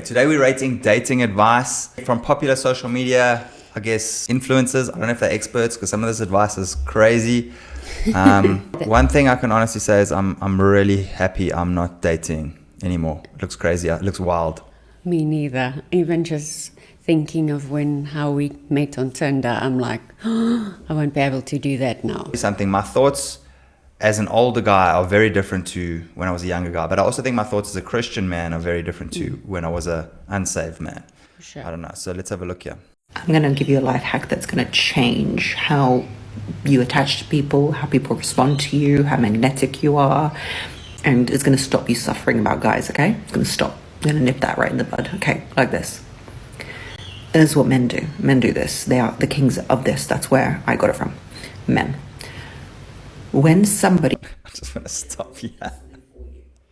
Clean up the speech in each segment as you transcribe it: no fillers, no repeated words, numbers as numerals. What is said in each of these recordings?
Today we're rating dating advice from popular social media, I guess, influencers. I don't know if they're experts because some of this advice is crazy. One thing I can honestly say is I'm really happy I'm not dating anymore. It looks crazy. It looks wild. Me neither. Even just thinking of how we met on Tinder, I'm like, oh, I won't be able to do that now. Something, my thoughts as an older guy are very different to when I was a younger guy. But I also think my thoughts as a Christian man are very different to when I was an unsaved man. Sure. I don't know. So let's have a look here. I'm going to give you a life hack that's going to change how you attach to people, how people respond to you, how magnetic you are. And it's going to stop you suffering about guys, okay? It's going to stop. I'm going to nip that right in the bud. Okay, like this. This is what men do. Men do this. They are the kings of this. That's where I got it from. Men. When somebody... I just want to stop here.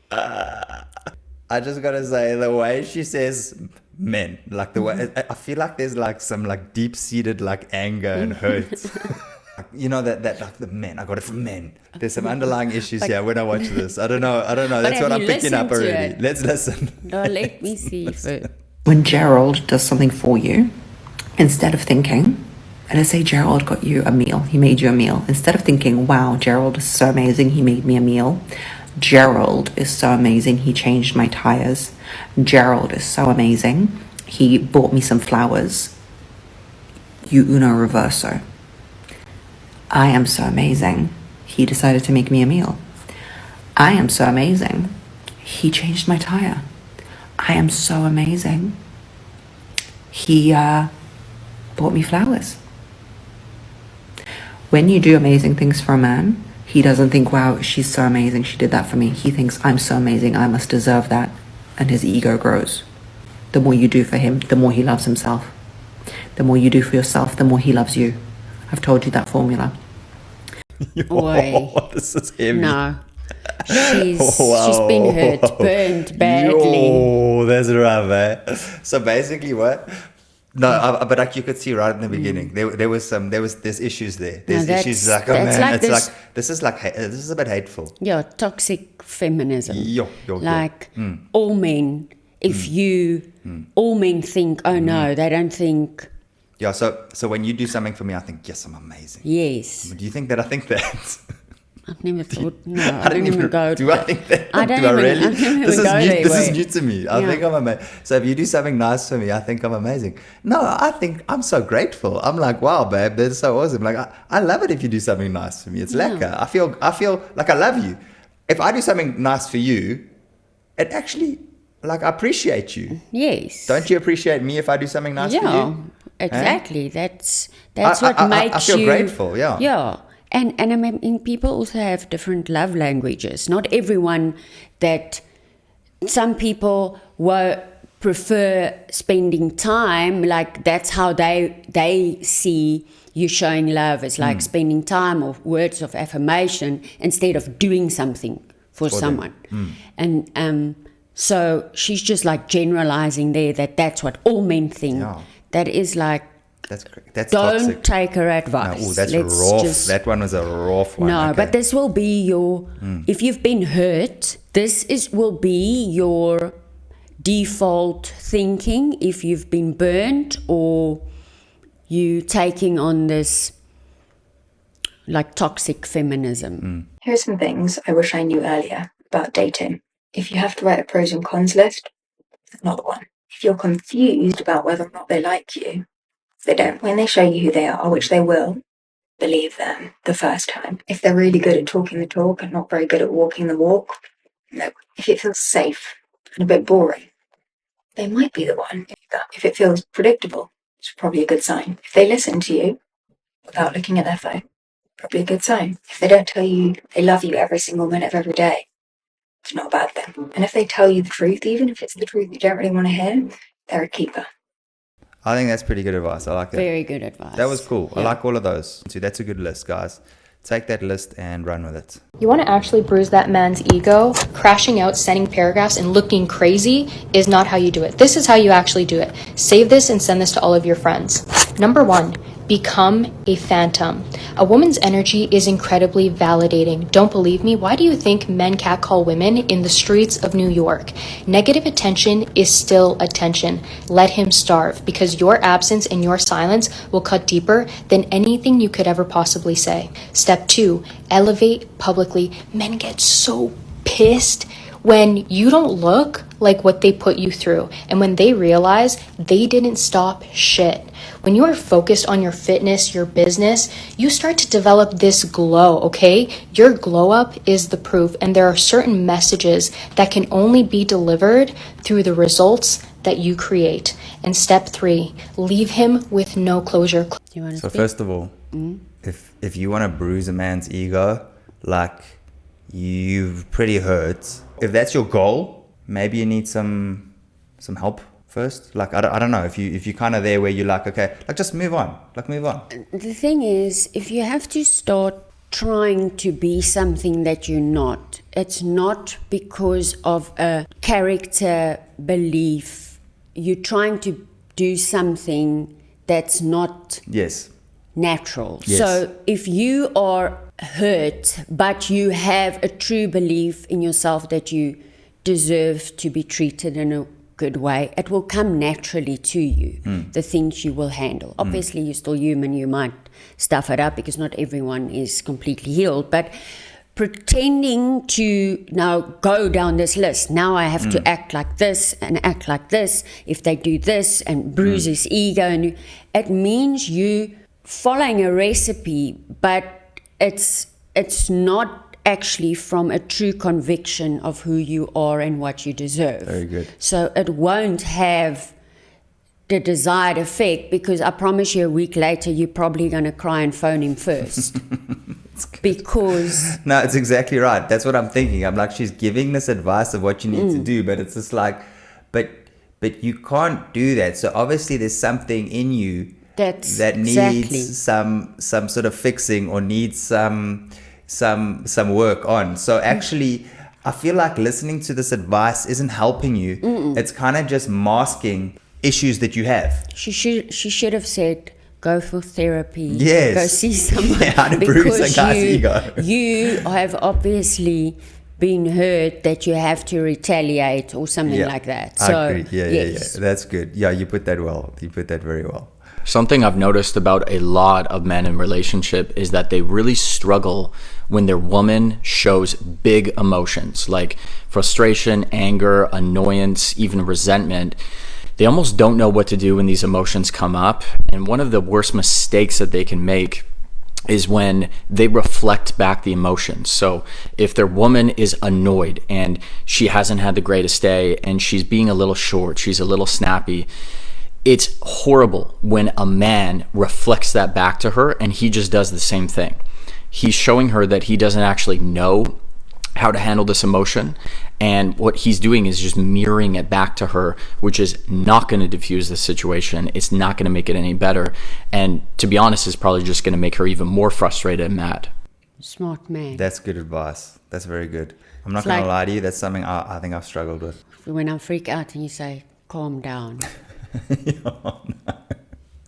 I just got to say, the way she says men, like the way... I feel like there's like some like deep-seated like anger and hurt. You know, that like the men, I got it from men. There's some underlying issues here when I watch this. I don't know. That's what I'm picking up already. Let's listen. No, let me see first. When Gerald does something for you, instead of thinking, let's say Gerald got you a meal, he made you a meal. Instead of thinking, wow, Gerald is so amazing, he made me a meal. Gerald is so amazing, he changed my tires. Gerald is so amazing, he bought me some flowers. You uno reverso. I am so amazing, he decided to make me a meal. I am so amazing, he changed my tire. I am so amazing, he bought me flowers. When you do amazing things for a man, he doesn't think, wow, she's so amazing, she did that for me. He thinks, I'm so amazing, I must deserve that. And his ego grows. The more you do for him, the more he loves himself. The more you do for yourself, the more he loves you. I've told you that formula. Oh, this is heavy. No. She's been hurt, burned badly. Oh, that's rough, eh? So basically what? No, but like you could see right in the beginning, there's issues there. There's issues like, oh man, it's like this is a bit hateful. Yeah, toxic feminism. Like all men, if you, all men think, oh no, they don't think. Yeah, so when you do something for me, I think, yes, I'm amazing. Yes. Do you think that I think that? I've never thought, no, I don't even go. Do I think that? I don't do I really? I don't this even is this is new to me. I think I'm amazing. So if you do something nice for me, I think I'm amazing. No, I think I'm so grateful. I'm like, wow, babe, that's so awesome. Like I love it if you do something nice for me. It's lekker. I feel like I love you. If I do something nice for you, it actually, like, I appreciate you. Yes. Don't you appreciate me if I do something nice for you? Yeah, exactly. That's what makes you... I feel grateful, yeah. Yeah. And I mean, people also have different love languages. Not everyone some people will prefer spending time, like that's how they see you showing love. It's like spending time or words of affirmation instead of doing something for someone. And so she's just like generalizing there that's what all men think. Yeah. That is like, that's don't toxic. Take her advice. No, that's rough. That one was a rough one. No, okay. But this will be your, if you've been hurt, will be your default thinking if you've been burnt or you taking on this like toxic feminism. Here are some things I wish I knew earlier about dating. If you have to write a pros and cons list, another one. If you're confused about whether or not they like you, when they show you who they are, which they will, believe them the first time. If they're really good at talking the talk and not very good at walking the walk, no. If it feels safe and a bit boring, they might be the one. If it feels predictable, it's probably a good sign. If they listen to you without looking at their phone, probably a good sign. If they don't tell you they love you every single minute of every day, it's not a bad thing. And if they tell you the truth, even if it's the truth you don't really want to hear, they're a keeper. I think that's pretty good advice. I like that. Very good advice. That was cool. Yeah. I like all of those. So that's a good list, guys. Take that list and run with it. You want to actually bruise that man's ego. Crashing out, sending paragraphs, and looking crazy is not how you do it. This is how you actually do it. Save this and send this to all of your friends. Number 1, Become a phantom. A woman's energy is incredibly validating. Don't believe me? Why do you think men catcall women in the streets of New York? Negative attention is still attention. Let him starve, because your absence and your silence will cut deeper than anything you could ever possibly say. Step 2, elevate publicly. Men get so pissed when you don't look like what they put you through, and when they realize they didn't stop shit. When you are focused on your fitness, your business, you start to develop this glow, okay? Your glow up is the proof, and there are certain messages that can only be delivered through the results that you create. And step 3, leave him with no closure. You want to So speak? first of all, if you want to bruise a man's ego, like you've pretty hurt. If that's your goal, maybe you need some help first. Like I don't know, if you kind of there where you're like, okay, like just move on. The thing is, if you have to start trying to be something that you're not, it's not because of a character belief. You're trying to do something that's not Yes. natural. Yes. So if you are hurt, but you have a true belief in yourself that you deserve to be treated in a good way, it will come naturally to you, the things you will handle. Obviously, you're still human, you might stuff it up because not everyone is completely healed, but pretending to now go down this list, now I have to act like this and act like this, if they do this and bruise his ego, and it means you following a recipe, but it's not actually from a true conviction of who you are and what you deserve. Very good. So it won't have the desired effect, because I promise you a week later you're probably going to cry and phone him first. Because No, it's exactly right. That's what I'm thinking. I'm like, she's giving this advice of what you need to do, but it's just like, but you can't do that. So obviously there's something in you that needs exactly. some sort of fixing, or needs some work on. So actually, I feel like listening to this advice isn't helping you. It's kind of just masking issues that you have. she should have said, go for therapy. Yes. Go see someone. Yeah, how to bruise a guy's ego. You have obviously been hurt that you have to retaliate or something like that. So, I agree. yes. Yeah. That's good. Yeah, you put that well. You put that very well. Something I've noticed about a lot of men in relationship is that they really struggle when their woman shows big emotions like frustration, anger, annoyance, even resentment. They almost don't know what to do when these emotions come up. And one of the worst mistakes that they can make is when they reflect back the emotions. So if their woman is annoyed and she hasn't had the greatest day and she's being a little short, she's a little snappy, it's horrible when a man reflects that back to her and he just does the same thing. He's showing her that he doesn't actually know how to handle this emotion, and what he's doing is just mirroring it back to her, which is not going to diffuse the situation. It's not going to make it any better, and to be honest, it's probably just going to make her even more frustrated and mad. Smart man. That's good advice. That's very good. I'm not It's going to like- lie to you. That's something I think I've struggled with. When I freak out and you say, calm down.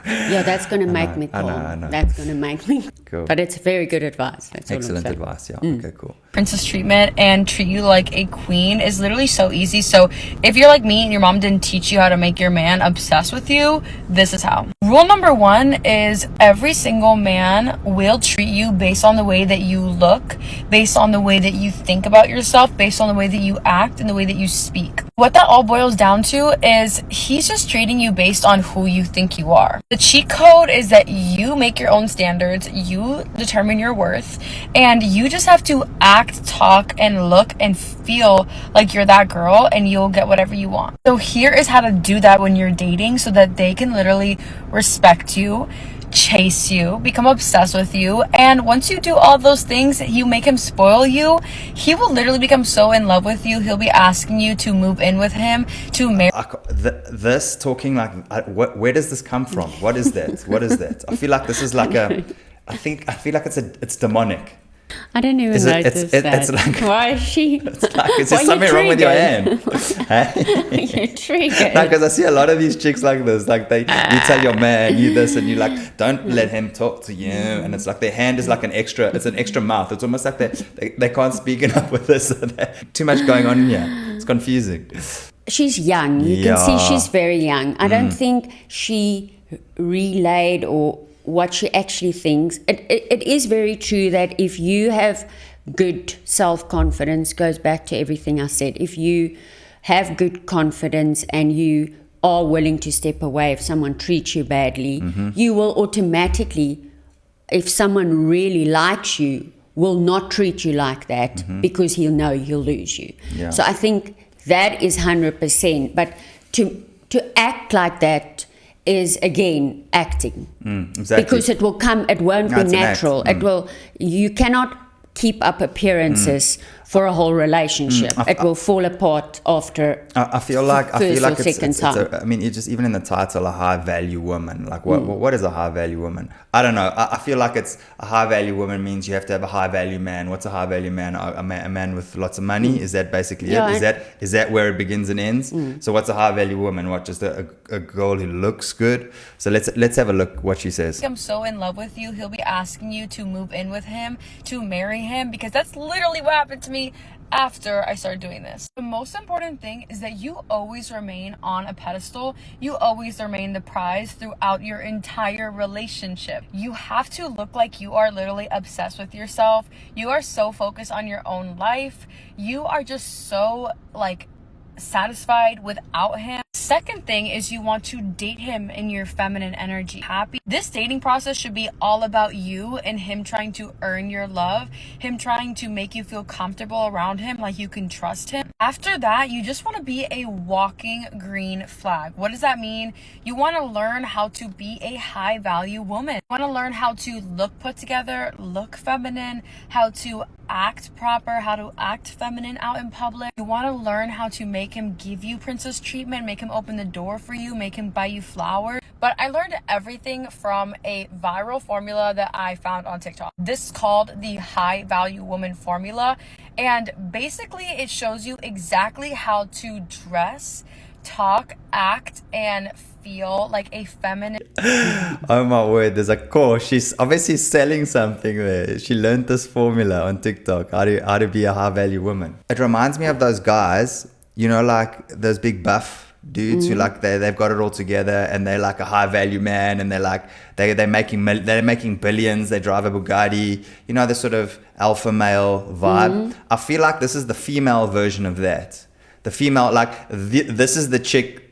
Yeah, that's going to make me I calm. know, I know. That's going to make me. Cool. But it's very good advice. That's all I'm Excellent saying. advice. Yeah. Okay, cool. Princess treatment and treat you like a queen is literally so easy. So if you're like me and your mom didn't teach you how to make your man obsessed with you, this is how. Rule number 1 is every single man will treat you based on the way that you look, based on the way that you think about yourself, based on the way that you act and the way that you speak. What that all boils down to is he's just treating you based on who you think you are. The cheat code is that you make your own standards, you determine your worth, and you just have to act, talk, and look and feel like you're that girl, and you'll get whatever you want. So here is how to do that when you're dating so that they can literally respect you, chase you, become obsessed with you, and once you do all those things, you make him spoil you, he will literally become so in love with you, he'll be asking you to move in with him, to marry. This talking like, where does this come from? What is that? What is that? I feel like this is like I feel like it's demonic. I don't even Is it- notice it's- that. it's like- Why is she? It's like, is Why there you something wrong with your hand? triggered? You're triggered. No, because I see a lot of these chicks like this. Like you tell your man, you this, and you like, don't let him talk to you. And it's like their hand is like it's an extra mouth. It's almost like they can't speak enough with this. Too much going on in here. It's confusing. She's young. You can see she's very young. I don't think she relayed or what she actually thinks. It is very true that if you have good self-confidence, goes back to everything I said. If you have good confidence and you are willing to step away if someone treats you badly, you will automatically, if someone really likes you, will not treat you like that because he'll know he'll lose you. Yeah. So I think that is 100%. But to act like that is again acting. Exactly. Because it will come, it won't be it's an act. natural. It will, you cannot keep up appearances for a whole relationship. It will fall apart after I feel like first or it's second time. I mean, it just even in the title, a high value woman. Like, what is a high value woman? I don't know. I feel like it's a high value woman means you have to have a high value man. What's a high value man? A man with lots of money. Is that basically it? Is that where it begins and ends? So what's a high value woman? What, just a girl who looks good? So let's have a look what she says. I'm so in love with you, he'll be asking you to move in with him, to marry him, because that's literally what happened to me after I started doing this. The most important thing is that you always remain on a pedestal. You always remain the prize throughout your entire relationship. You have to look like you are literally obsessed with yourself. You are so focused on your own life. You are just so like satisfied without him. Second thing is you want to date him in your feminine energy. Happy. This dating process should be all about you and him trying to earn your love, him trying to make you feel comfortable around him, like you can trust him. After that, you just want to be a walking green flag. What does that mean? You want to learn how to be a high value woman. You want to learn how to look put together, look feminine, how to act proper, how to act feminine out in public. You want to learn how to make him give you princess treatment, make him open the door for you, make him buy you flowers. But I learned everything from a viral formula that I found on TikTok. This is called the High Value Woman formula. And basically it shows you exactly how to dress, talk, act, and feel like a feminine. Oh my word, there's a course. She's obviously selling something there. She learned this formula on TikTok, how to be a high value woman. It reminds me of those guys, you know, like those big buff dudes who like they've got it all together and they're like a high value man and they're like they're making billions, they drive a Bugatti, you know, the sort of alpha male vibe. I feel like this is the female version of that. The female, like this is the chick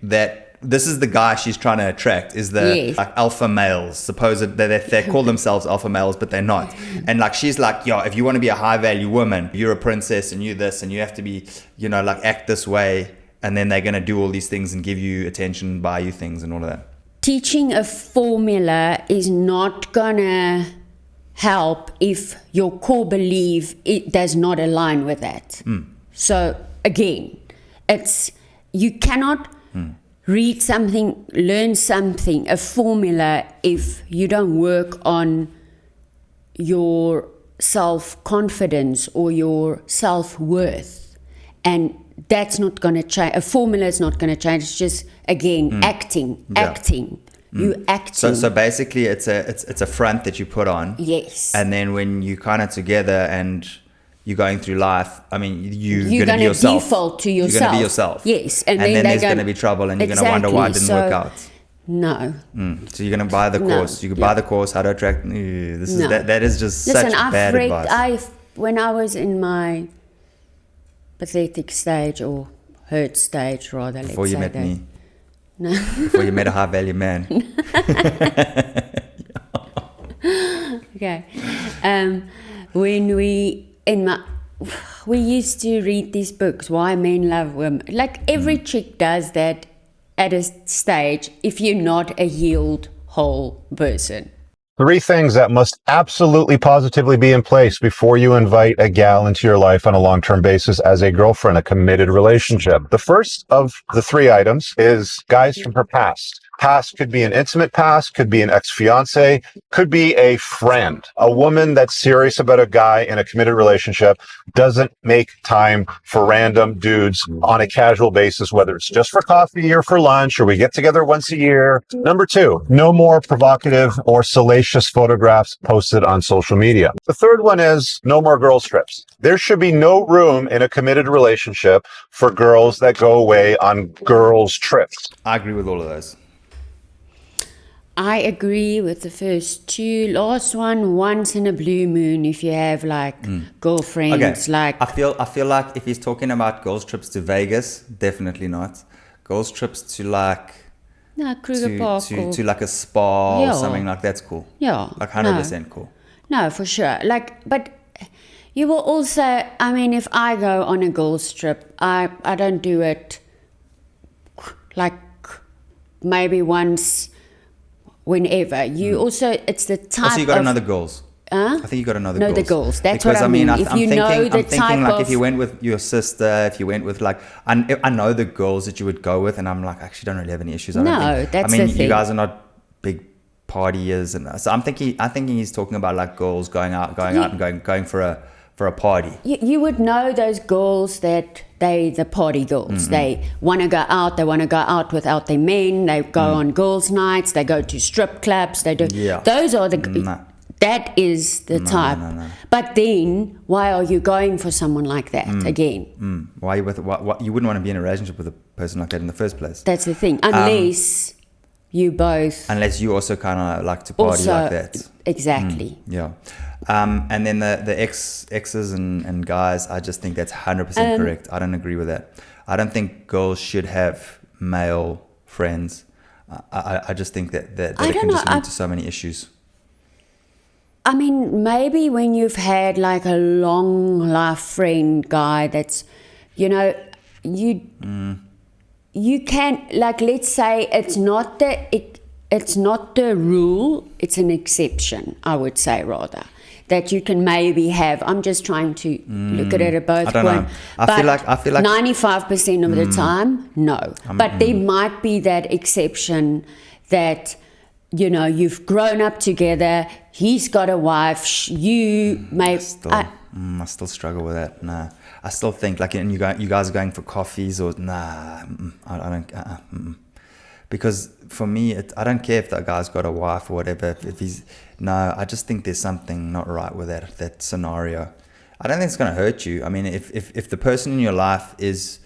this is the guy she's trying to attract, is the like alpha males. Supposed they call themselves alpha males, but they're not. And like she's like, yo, if you want to be a high value woman, you're a princess and you this and you have to be, you know, like act this way. And then they're going to do all these things and give you attention, buy you things and all of that. Teaching a formula is not going to help if your core belief it does not align with that. So again, you cannot read something, learn something, a formula, if you don't work on your self-confidence or your self-worth. And that's not going to change. A formula is not going to change. It's just, again, acting. You acting. So basically it's a front that you put on. Yes. And then when you kind of together and you're going through life, I mean, you're going to be yourself. Default to yourself. You're going to be yourself. Yes. And then there's going to be trouble and you're going to wonder why it didn't work out. No. So you're going to buy the course. You could buy the course, How to Attract. That is just such bad advice. When I was in my pathetic stage or hurt stage rather, before you met that. me. No. Before you met a high value man. Okay. When we used to read these books, Why Men Love Women. Like every chick does that at a stage if you're not a healed whole person. 3 things that must absolutely positively be in place before you invite a gal into your life on a long-term basis as a girlfriend, a committed relationship. The first of the 3 items is guys from her past. Past could be an intimate past, could be an ex-fiance, could be a friend. A woman that's serious about a guy in a committed relationship doesn't make time for random dudes on a casual basis, whether it's just for coffee or for lunch, or we get together once a year. Number 2, no more provocative or salacious photographs posted on social media. The third one is no more girls trips. There should be no room in a committed relationship for girls that go away on girls trips. I agree with all of those. I agree with the first 2. Last one, once in a blue moon, if you have like girlfriends, like I feel like if he's talking about girls trips to Vegas, definitely not. Girls trips to like Kruger Park to like a spa Yeah. or something like that's cool. Yeah, Like 100% cool. No, for sure. Like, but you will also, I mean, if I go on a girls trip, I don't do it like maybe once, whenever. You also, it's the type Also, you got of... another girls. Huh? I think you got another No, girls. the girls. That's because, what I mean. I'm If you thinking, know the I'm thinking type like of... if you went with your sister, if you went with like, I know the girls that you would go with, and I'm like, I actually don't really have any issues. I don't No, think, that's I mean, the thing. you guys are not big partiers, and so I'm thinking he's talking about like girls going out and going for a party. You would know those girls that the party girls. They want to go out without their men. They go on girls' nights. They go to strip clubs. They do. Yeah. Those are the. Nah. That is the type. No. But then, why are you going for someone like that again? Why you with what you wouldn't want to be in a relationship with a person like that in the first place, That's the thing. Unless you both. unless you also kind of like to party Also, like that. exactly. Yeah. And then the exes and guys, I just think that's 100% correct. I don't agree with that. I don't think girls should have male friends. I just think that I it don't can know, just lead to so many issues. I mean, maybe when you've had like a long life friend guy that's, you know, you can, like, let's say it's not the rule, it's an exception, I would say rather. That you can maybe have. I'm just trying to look at it at both I don't know. points. I feel like 95% of the time, no. But there might be that exception that, you know, you've grown up together, he's got a wife, you may... I still struggle with that. Nah, I still think like, and you guys are going for coffees or nah, I don't. Because for me, I don't care if that guy's got a wife or whatever. If he's I just think there's something not right with that scenario. I don't think it's going to hurt you. I mean, if the person in your life is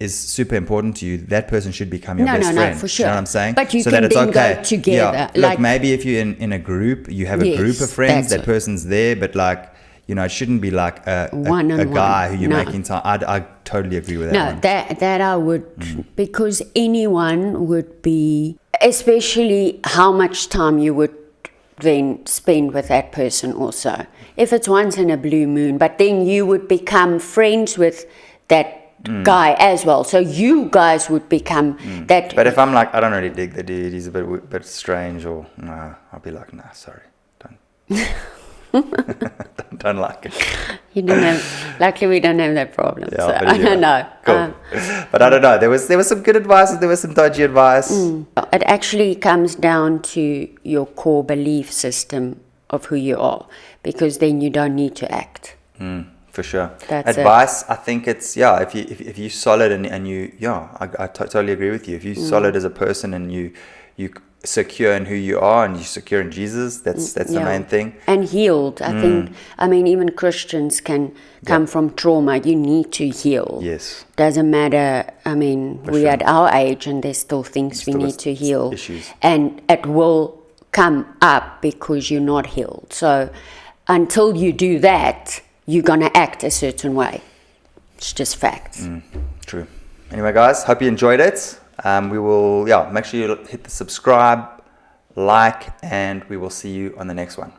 super important to you, that person should become your best friend. No, for sure. You know what I'm saying? But you so can that it's then okay. go together. Yeah. Like, look, maybe if you're in a group, you have a group of friends, that person's there, but like, you know, it shouldn't be like a guy who you're making time. I totally agree with that. No, one. that I would, because anyone would be, especially how much time you would then spend with that person also. If it's once in a blue moon, but then you would become friends with that guy as well. So you guys would become that. But if I'm like, I don't really dig the dude, he's a bit strange, or nah, I'll be like, nah, sorry, don't. don't like it. You don't have, luckily we don't have that problem. Yeah, so but I don't know. Cool. But I don't know. There was some good advice and there was some dodgy advice. It actually comes down to your core belief system of who you are, because then you don't need to act. For sure. That's advice, I think it's, if you're solid and you, I totally agree with you. If you're solid as a person and you secure in who you are and you're secure in Jesus, that's the main thing. And healed. I think, I mean, even Christians can come from trauma. You need to heal. Yes. Doesn't matter. I mean, we're at our age and there's still things we need to heal. Issues. And it will come up because you're not healed. So until you do that, you're going to act a certain way. It's just facts. True. Anyway, guys, hope you enjoyed it. We will, make sure you hit the subscribe, like, and we will see you on the next one.